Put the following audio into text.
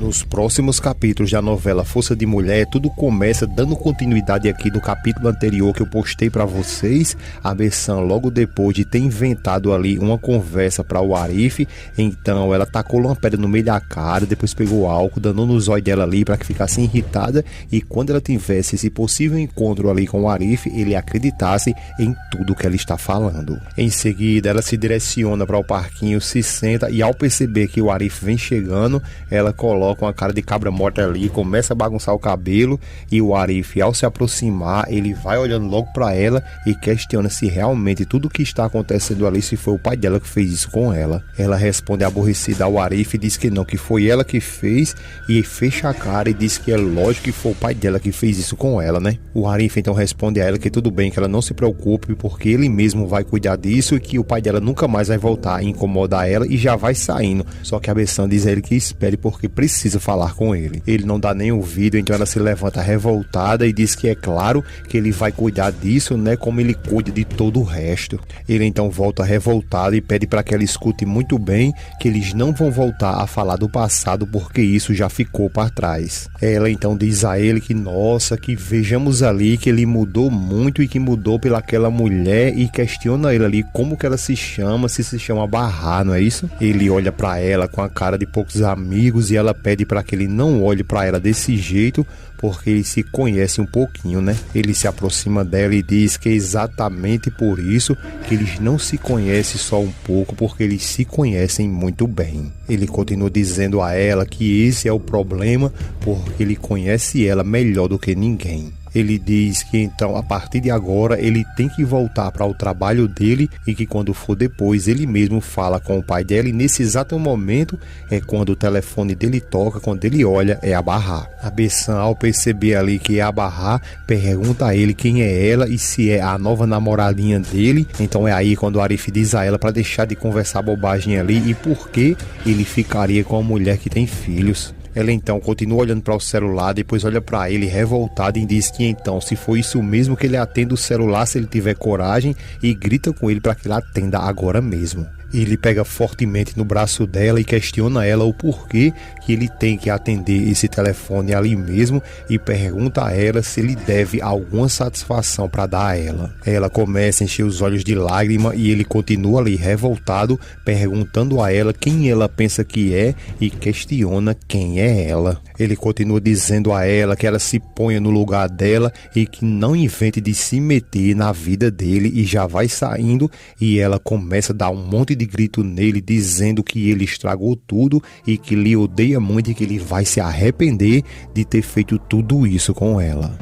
Nos próximos capítulos da novela Força de Mulher, tudo começa dando continuidade aqui do capítulo anterior que eu postei para vocês. A Bessan, logo depois de ter inventado ali uma conversa para o Arif, então ela tacou uma pedra no meio da cara, depois pegou álcool, danou nos olhos dela ali para que ficasse irritada, e quando ela tivesse esse possível encontro ali com o Arif, ele acreditasse em tudo que ela está falando. Em seguida, ela se direciona para o parquinho, se senta, e ao perceber que o Arif vem chegando, ela coloca uma cara de cabra morta ali, começa a bagunçar o cabelo, e o Arif, ao se aproximar, ele vai olhando logo para ela e questiona se realmente tudo o que está acontecendo ali, se foi o pai dela que fez isso com ela. Ela responde aborrecida ao Arif e diz que não, que foi ela que fez, e fecha a cara e diz que é lógico que foi o pai dela que fez isso com ela, né? O Arif então responde a ela que tudo bem, que ela não se preocupe, porque ele mesmo vai cuidar disso e que o pai dela nunca mais vai voltar a incomodar ela, e já vai saindo. Só que a Bessan diz a ele que espere porque precisa falar com ele. Ele não dá nem ouvido, então ela se levanta revoltada e diz que é claro que ele vai cuidar disso, né, como ele cuida de todo o resto. Ele então volta revoltado e pede para que ela escute muito bem que eles não vão voltar a falar do passado porque isso já ficou para trás. Ela então diz a ele que nossa, que vejamos ali que ele mudou muito e que mudou pelaquela mulher, e questiona ele ali como que ela se chama, se chama Bahar, não é isso? Ele olha para ela com a cara de poucos amigos e ela pede para que ele não olhe para ela desse jeito, porque eles se conhecem um pouquinho, né? Ele se aproxima dela e diz que é exatamente por isso que eles não se conhecem só um pouco, porque eles se conhecem muito bem. Ele continua dizendo a ela que esse é o problema, porque ele conhece ela melhor do que ninguém. Ele diz que então a partir de agora ele tem que voltar para o trabalho dele, e que quando for depois ele mesmo fala com o pai dela, e nesse exato momento é quando o telefone dele toca, quando ele olha é a Bahar. A Bessan, ao perceber ali que é a Bahar, pergunta a ele quem é ela e se é a nova namoradinha dele. Então é aí quando o Arif diz a ela para deixar de conversar bobagem ali e por que ele ficaria com uma mulher que tem filhos. Ela então continua olhando para o celular, depois olha para ele revoltada e diz que então, se for isso mesmo, que ele atenda o celular se ele tiver coragem, e grita com ele para que ele atenda agora mesmo. Ele pega fortemente no braço dela e questiona ela o porquê que ele tem que atender esse telefone ali mesmo, e pergunta a ela se ele deve alguma satisfação para dar a ela. Ela começa a encher os olhos de lágrima e ele continua ali revoltado, perguntando a ela quem ela pensa que é e questiona quem é ela. Ele continua dizendo a ela que ela se ponha no lugar dela e que não invente de se meter na vida dele, e já vai saindo, e ela começa a dar um monte de grito nele, dizendo que ele estragou tudo e que lhe odeia muito e que ele vai se arrepender de ter feito tudo isso com ela.